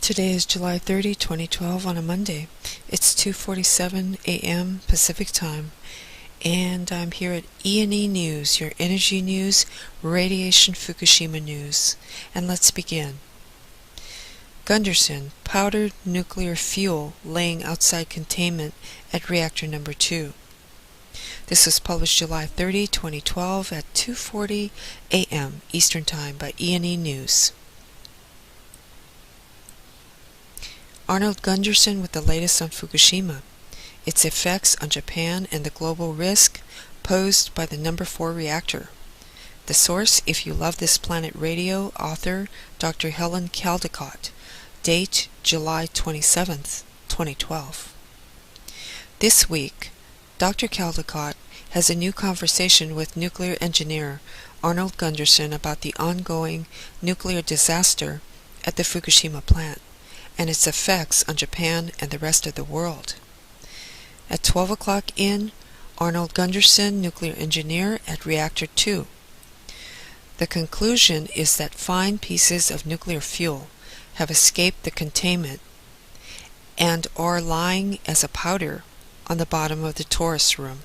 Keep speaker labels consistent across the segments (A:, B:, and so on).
A: Today is July 30, 2012 on a Monday. It's 2:47 a.m. Pacific Time, and I'm here at E&E News, your energy news, radiation Fukushima news. And let's begin. Gundersen, powdered nuclear fuel laying outside containment at reactor number 2. This was published July 30, 2012 at 2:40 a.m. Eastern Time by E&E News. Arnold Gundersen with the latest on Fukushima, its effects on Japan and the global risk posed by the number 4 reactor. The source, If You Love This Planet Radio, author Dr. Helen Caldicott, date July 27, 2012. This week, Dr. Caldicott has a new conversation with nuclear engineer Arnold Gundersen about the ongoing nuclear disaster at the Fukushima plant and its effects on Japan and the rest of the world. At 12 o'clock in, Arnold Gundersen, nuclear engineer at Reactor 2. The conclusion is that fine pieces of nuclear fuel have escaped the containment and are lying as a powder on the bottom of the torus room.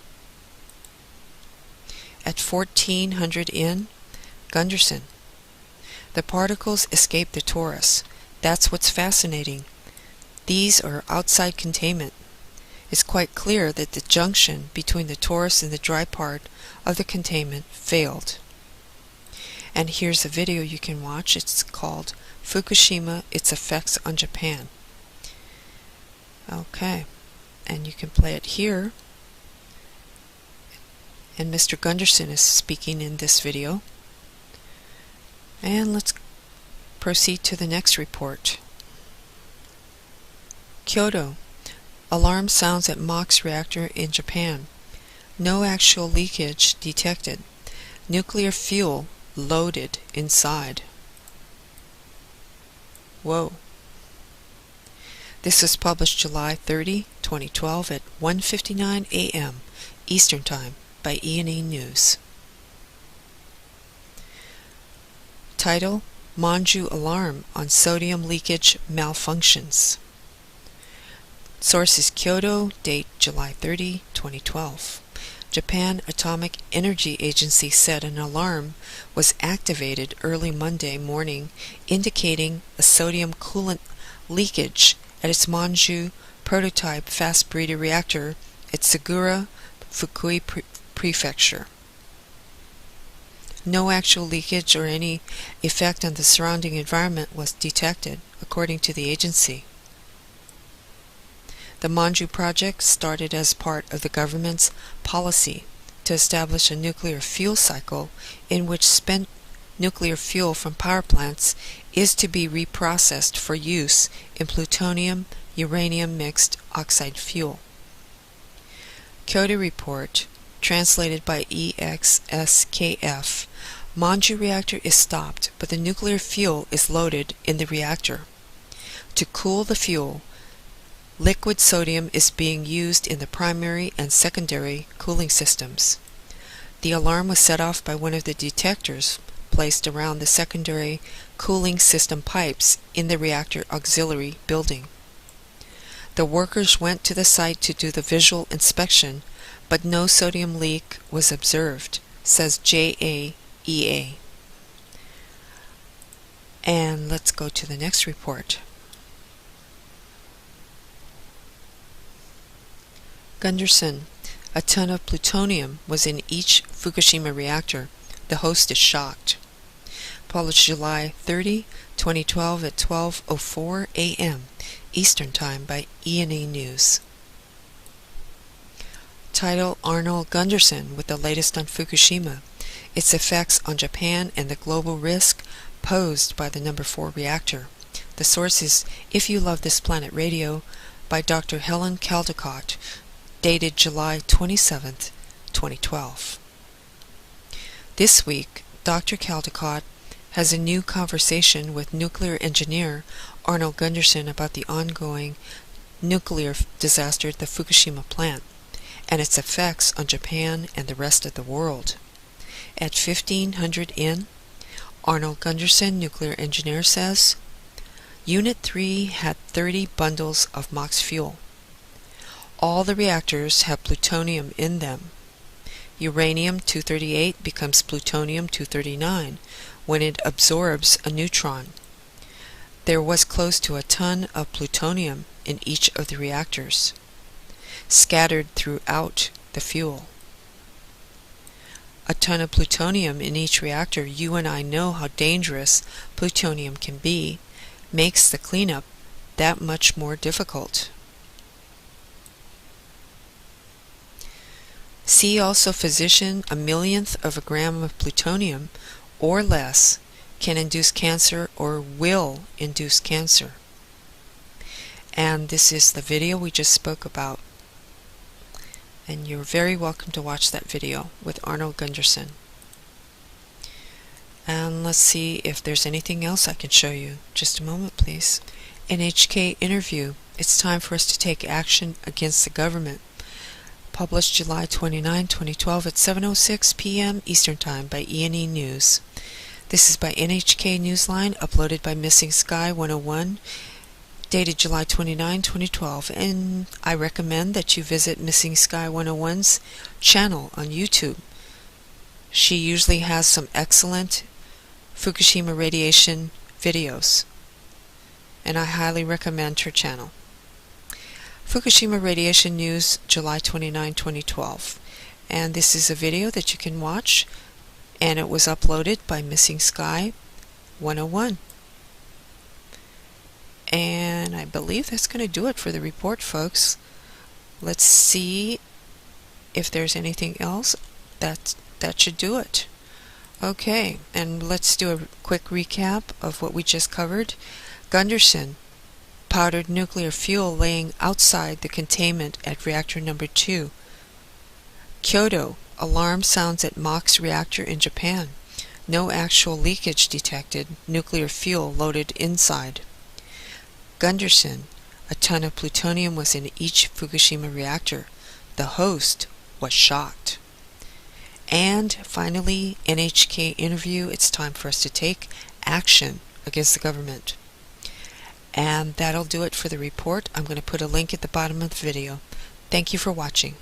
A: At 1400 in, Gundersen. The particles escape the torus. That's what's fascinating. These are outside containment. It's quite clear that the junction between the torus and the dry part of the containment failed. And here's a video you can watch. It's called Fukushima, Its Effects on Japan. Okay, and you can play it here. And Mr. Gundersen is speaking in this video. And let's proceed to the next report. Kyoto. Alarm sounds at MOX reactor in Japan. No actual leakage detected. Nuclear fuel loaded inside. Whoa. This was published July 30, 2012 at 1:59 a.m. Eastern Time by E&E News. Title: Manju alarm on sodium leakage malfunctions. Source is Kyoto, date July 30, 2012. Japan Atomic Energy Agency said an alarm was activated early Monday morning indicating a sodium coolant leakage at its Manju prototype fast breeder reactor at Sagura, Fukui Prefecture. No actual leakage or any effect on the surrounding environment was detected, according to the agency. The Manju project started as part of the government's policy to establish a nuclear fuel cycle in which spent nuclear fuel from power plants is to be reprocessed for use in plutonium-uranium mixed oxide fuel. Kyoto Report, translated by EXSKF, Manju reactor is stopped, but the nuclear fuel is loaded in the reactor. To cool the fuel, liquid sodium is being used in the primary and secondary cooling systems. The alarm was set off by one of the detectors placed around the secondary cooling system pipes in the reactor auxiliary building. The workers went to the site to do the visual inspection, but no sodium leak was observed, says JAEA. And let's go to the next report. Gundersen. A ton of plutonium was in each Fukushima reactor. The host is shocked. Published July 30, 2012 at 12:04 a.m. Eastern Time by E&E News. Title: Arnold Gundersen with the latest on Fukushima, its effects on Japan and the global risk posed by the number 4 reactor. The source is If You Love This Planet Radio by Dr. Helen Caldicott, dated July 27, 2012. This week, Dr. Caldicott has a new conversation with nuclear engineer Arnold Gundersen about the ongoing nuclear disaster at the Fukushima plant and its effects on Japan and the rest of the world. At 1500 in, Arnold Gundersen, nuclear engineer, says, Unit 3 had 30 bundles of MOX fuel. All the reactors have plutonium in them. Uranium-238 becomes plutonium-239 when it absorbs a neutron. There was close to a ton of plutonium in each of the reactors, scattered throughout the fuel. A ton of plutonium in each reactor, you and I know how dangerous plutonium can be, makes the cleanup that much more difficult. See also physician, a millionth of a gram of plutonium or less can induce cancer or will induce cancer. And this is the video we just spoke about. And you're very welcome to watch that video with Arnold Gundersen. And let's see if there's anything else I can show you. Just a moment, please. NHK interview. It's time for us to take action against the government. Published July 29, 2012 at 7:06 p.m. Eastern Time by E&E News. This is by NHK Newsline, uploaded by Missing Sky 101, dated July 29, 2012, and I recommend that you visit Missing Sky 101's channel on YouTube. She usually has some excellent Fukushima radiation videos, and I highly recommend her channel. Fukushima Radiation News, July 29, 2012. And this is a video that you can watch, and it was uploaded by Missing Sky 101. And I believe that's going to do it for the report, folks. Let's see if there's anything else. That should do it. Okay, and let's do a quick recap of what we just covered. Gundersen, powdered nuclear fuel laying outside the containment at reactor number 2. Kyoto, alarm sounds at MOX reactor in Japan. No actual leakage detected, nuclear fuel loaded inside. Gundersen, a ton of plutonium was in each Fukushima reactor. The host was shocked. And finally, NHK interview. It's time for us to take action against the government. And that'll do it for the report. I'm going to put a link at the bottom of the video. Thank you for watching.